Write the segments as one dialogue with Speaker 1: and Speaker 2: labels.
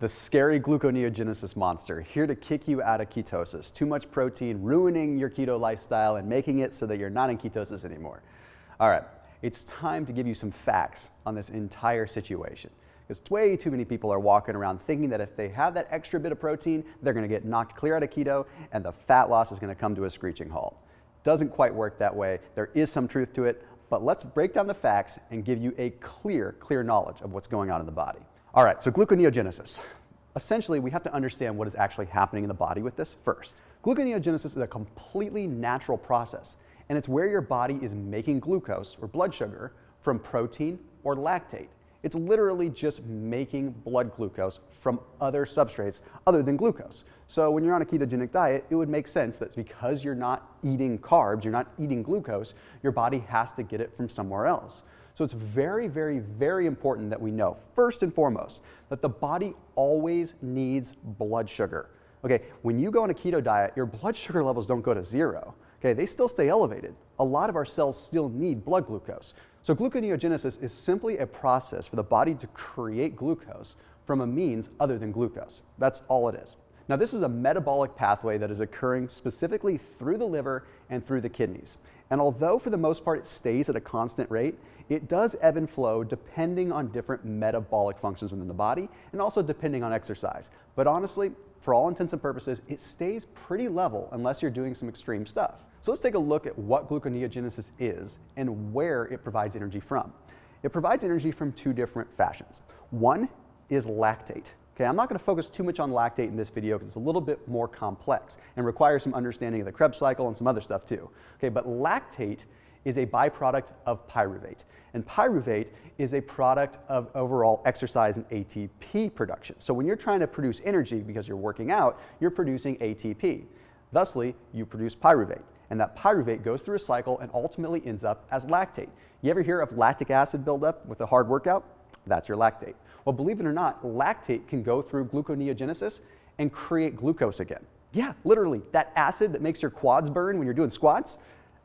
Speaker 1: the scary gluconeogenesis monster, here to kick you out of ketosis. Too much protein, ruining your keto lifestyle and making it so that you're not in ketosis anymore. All right, it's time to give you some facts on this entire situation. Because way too many people are walking around thinking that if they have that extra bit of protein, they're going to get knocked clear out of keto and the fat loss is going to come to a screeching halt. Doesn't quite work that way. There is some truth to it, but let's break down the facts and give you a clear knowledge of what's going on in the body. All right, so gluconeogenesis. Essentially, we have to understand what is actually happening in the body with this first. Gluconeogenesis is a completely natural process, and it's where your body is making glucose, or blood sugar, from protein or lactate. It's literally just making blood glucose from other substrates other than glucose. So when you're on a ketogenic diet, it would make sense that because you're not eating carbs, you're not eating glucose, your body has to get it from somewhere else. So it's very important that we know, first and foremost, that the body always needs blood sugar. Okay, when you go on a keto diet, your blood sugar levels don't go to zero. Okay, they still stay elevated. A lot of our cells still need blood glucose. So gluconeogenesis is simply a process for the body to create glucose from a means other than glucose. That's all it is. Now, this is a metabolic pathway that is occurring specifically through the liver and through the kidneys. And although for the most part it stays at a constant rate, it does ebb and flow depending on different metabolic functions within the body and also depending on exercise. But honestly, for all intents and purposes, it stays pretty level unless you're doing some extreme stuff. So let's take a look at what gluconeogenesis is and where it provides energy from. It provides energy from two different fashions. One is lactate. Okay, I'm not going to focus too much on lactate in this video because it's a little bit more complex and requires some understanding of the Krebs cycle and some other stuff too. Okay, but lactate is a byproduct of pyruvate. And pyruvate is a product of overall exercise and ATP production. So when you're trying to produce energy because you're working out, you're producing ATP. Thusly, you produce pyruvate. And that pyruvate goes through a cycle and ultimately ends up as lactate. You ever hear of lactic acid buildup with a hard workout? That's your lactate. Well, believe it or not, lactate can go through gluconeogenesis and create glucose again. Yeah, literally, that acid that makes your quads burn when you're doing squats,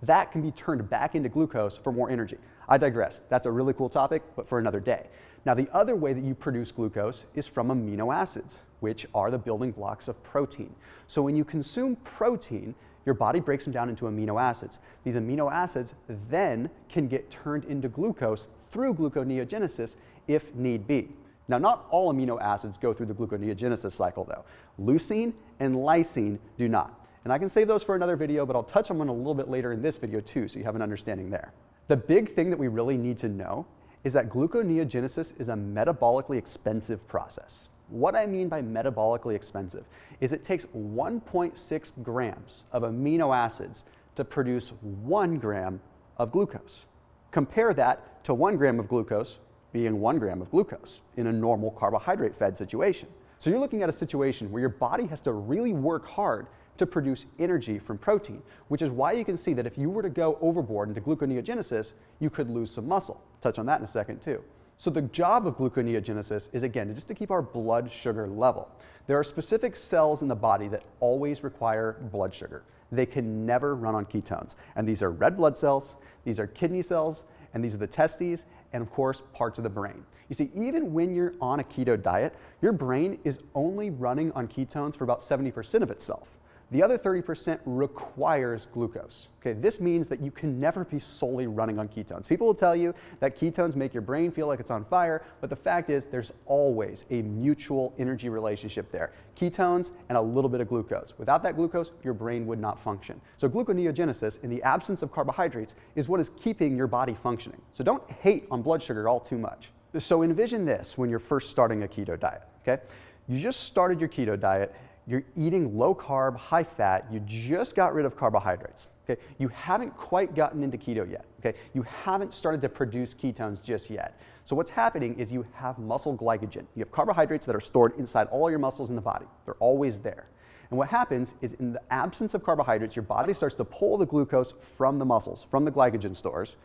Speaker 1: that can be turned back into glucose for more energy. I digress. That's a really cool topic, but for another day. Now, the other way that you produce glucose is from amino acids, which are the building blocks of protein. So when you consume protein, your body breaks them down into amino acids. These amino acids then can get turned into glucose through gluconeogenesis if need be. Now, not all amino acids go through the gluconeogenesis cycle though. Leucine and lysine do not. And I can save those for another video, but I'll touch on them a little bit later in this video too, so you have an understanding there. The big thing that we really need to know is that gluconeogenesis is a metabolically expensive process. What I mean by metabolically expensive is it takes 1.6 grams of amino acids to produce 1 gram of glucose. Compare that to 1 gram of glucose being 1 gram of glucose in a normal carbohydrate-fed situation. So you're looking at a situation where your body has to really work hard to produce energy from protein, which is why you can see that if you were to go overboard into gluconeogenesis, you could lose some muscle. Touch on that in a second too. So the job of gluconeogenesis is, again, just to keep our blood sugar level. There are specific cells in the body that always require blood sugar. They can never run on ketones. And these are red blood cells, these are kidney cells, and these are the testes, and of course, parts of the brain. You see, even when you're on a keto diet, your brain is only running on ketones for about 70% of itself. The other 30% requires glucose. Okay, this means that you can never be solely running on ketones. People will tell you that ketones make your brain feel like it's on fire, but the fact is there's always a mutual energy relationship there. Ketones and a little bit of glucose. Without that glucose, your brain would not function. So gluconeogenesis, in the absence of carbohydrates, is what is keeping your body functioning. So don't hate on blood sugar all too much. So envision this when you're first starting a keto diet, okay? You just started your keto diet. You're eating low carb, high fat, you just got rid of carbohydrates, okay? You haven't quite gotten into keto yet, okay? You haven't started to produce ketones just yet. So what's happening is you have muscle glycogen. You have carbohydrates that are stored inside all your muscles in the body. They're always there. And what happens is in the absence of carbohydrates, your body starts to pull the glucose from the muscles, from the glycogen stores,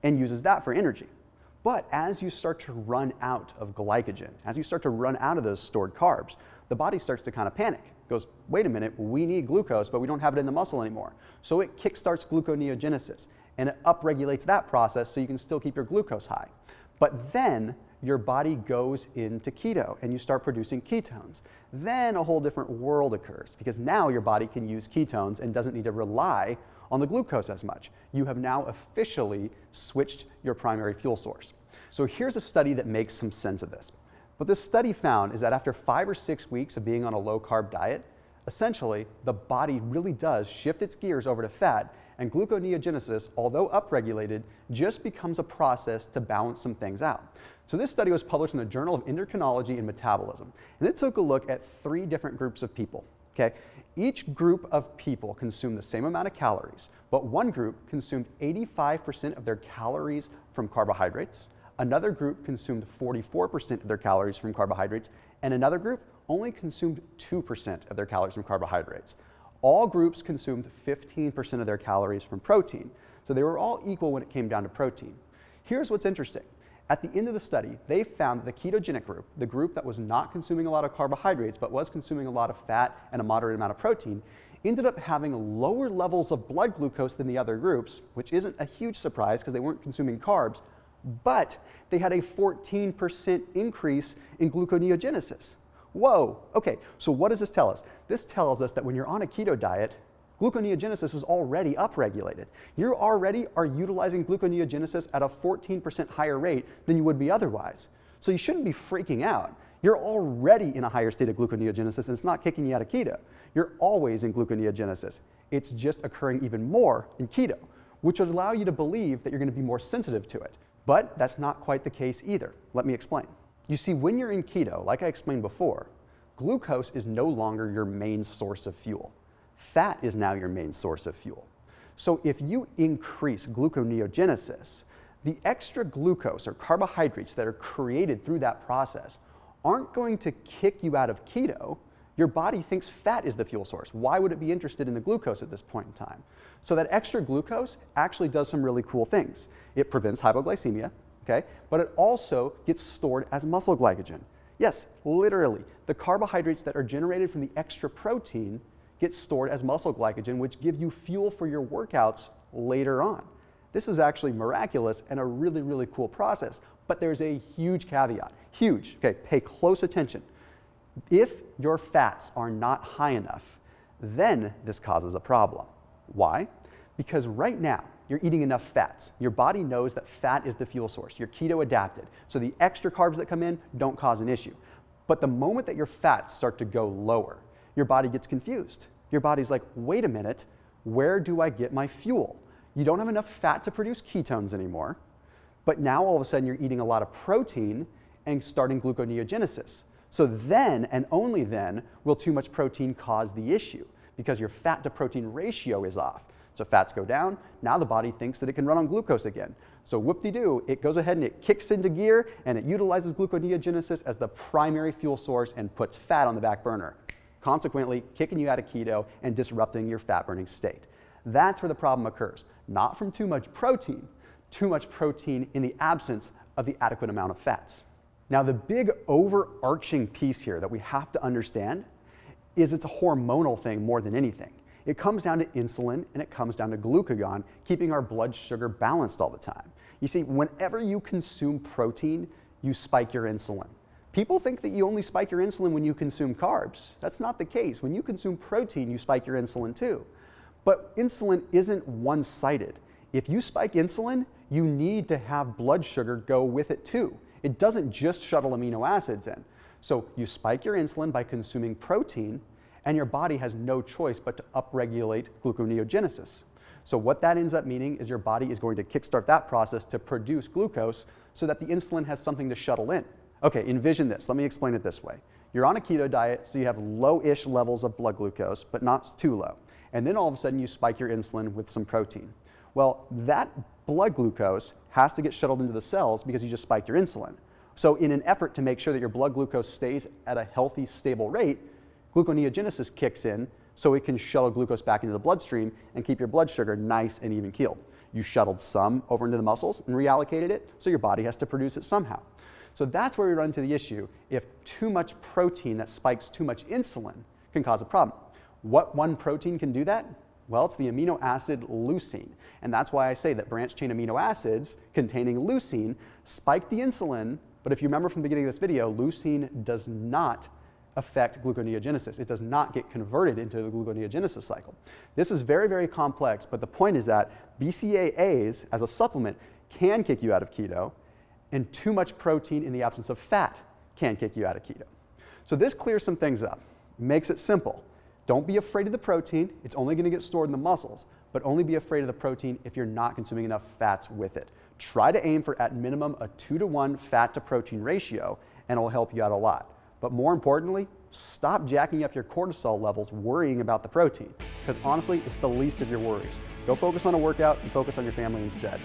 Speaker 1: and uses that for energy. But as you start to run out of glycogen, as you start to run out of those stored carbs, the body starts to kind of panic. It goes, wait a minute, we need glucose, but we don't have it in the muscle anymore. So it kickstarts gluconeogenesis, and it upregulates that process so you can still keep your glucose high. But then your body goes into keto and you start producing ketones. Then a whole different world occurs because now your body can use ketones and doesn't need to rely on the glucose as much. You have now officially switched your primary fuel source. So here's a study that makes some sense of this. What this study found is that after 5 or 6 weeks of being on a low-carb diet, essentially the body really does shift its gears over to fat, and gluconeogenesis, although upregulated, just becomes a process to balance some things out. So this study was published in the Journal of Endocrinology and Metabolism, and it took a look at 3 different groups of people. Okay? Each group of people consumed the same amount of calories, but one group consumed 85% of their calories from carbohydrates, another group consumed 44% of their calories from carbohydrates, and another group only consumed 2% of their calories from carbohydrates. All groups consumed 15% of their calories from protein, so they were all equal when it came down to protein. Here's what's interesting. At the end of the study, they found that the ketogenic group, the group that was not consuming a lot of carbohydrates but was consuming a lot of fat and a moderate amount of protein, ended up having lower levels of blood glucose than the other groups, which isn't a huge surprise because they weren't consuming carbs, but they had a 14% increase in gluconeogenesis. Whoa, okay, so what does this tell us? This tells us that when you're on a keto diet, gluconeogenesis is already upregulated. You already are utilizing gluconeogenesis at a 14% higher rate than you would be otherwise. So you shouldn't be freaking out. You're already in a higher state of gluconeogenesis and it's not kicking you out of keto. You're always in gluconeogenesis. It's just occurring even more in keto, which would allow you to believe that you're going to be more sensitive to it. But that's not quite the case either. Let me explain. You see, when you're in keto, like I explained before, glucose is no longer your main source of fuel. Fat is now your main source of fuel. So if you increase gluconeogenesis, the extra glucose or carbohydrates that are created through that process aren't going to kick you out of keto. Your body thinks fat is the fuel source. Why would it be interested in the glucose at this point in time? So that extra glucose actually does some really cool things. It prevents hypoglycemia, okay? But it also gets stored as muscle glycogen. Yes, literally, the carbohydrates that are generated from the extra protein get stored as muscle glycogen, which give you fuel for your workouts later on. This is actually miraculous and a really, really cool process, but there's a huge caveat. Huge, okay, pay close attention. If your fats are not high enough, then this causes a problem. Why? Because right now, you're eating enough fats. Your body knows that fat is the fuel source. You're keto adapted. So the extra carbs that come in don't cause an issue. But the moment that your fats start to go lower, your body gets confused. Your body's like, wait a minute, where do I get my fuel? You don't have enough fat to produce ketones anymore, but now all of a sudden you're eating a lot of protein and starting gluconeogenesis. So then, and only then, will too much protein cause the issue because your fat to protein ratio is off. So fats go down, now the body thinks that it can run on glucose again. So whoop-de-doo, it goes ahead and it kicks into gear and it utilizes gluconeogenesis as the primary fuel source and puts fat on the back burner, consequently kicking you out of keto and disrupting your fat burning state. That's where the problem occurs, not from too much protein in the absence of the adequate amount of fats. Now the big overarching piece here that we have to understand is it's a hormonal thing more than anything. It comes down to insulin and it comes down to glucagon, keeping our blood sugar balanced all the time. You see, whenever you consume protein, you spike your insulin. People think that you only spike your insulin when you consume carbs. That's not the case. When you consume protein, you spike your insulin too. But insulin isn't one-sided. If you spike insulin, you need to have blood sugar go with it too. It doesn't just shuttle amino acids in. So you spike your insulin by consuming protein, and your body has no choice but to upregulate gluconeogenesis. So what that ends up meaning is your body is going to kickstart that process to produce glucose so that the insulin has something to shuttle in. Okay, envision this. Let me explain it this way. You're on a keto diet, so you have low-ish levels of blood glucose, but not too low. And then all of a sudden you spike your insulin with some protein. Well, that blood glucose has to get shuttled into the cells because you just spiked your insulin. So in an effort to make sure that your blood glucose stays at a healthy, stable rate, gluconeogenesis kicks in so it can shuttle glucose back into the bloodstream and keep your blood sugar nice and even keeled. You shuttled some over into the muscles and reallocated it, so your body has to produce it somehow. So that's where we run into the issue if too much protein that spikes too much insulin can cause a problem. What one protein can do that? Well, it's the amino acid leucine. And that's why I say that branched chain amino acids containing leucine spike the insulin But if you remember from the beginning of this video, leucine does not affect gluconeogenesis. It does not get converted into the gluconeogenesis cycle. This is very, very complex, but the point is that BCAAs as a supplement can kick you out of keto, and too much protein in the absence of fat can kick you out of keto. So this clears some things up, makes it simple. Don't be afraid of the protein. It's only going to get stored in the muscles, but only be afraid of the protein if you're not consuming enough fats with it. Try to aim for, at minimum, a 2-to-1 fat to protein ratio, and it'll help you out a lot. But more importantly, stop jacking up your cortisol levels worrying about the protein, because honestly, it's the least of your worries. Go focus on a workout and focus on your family instead.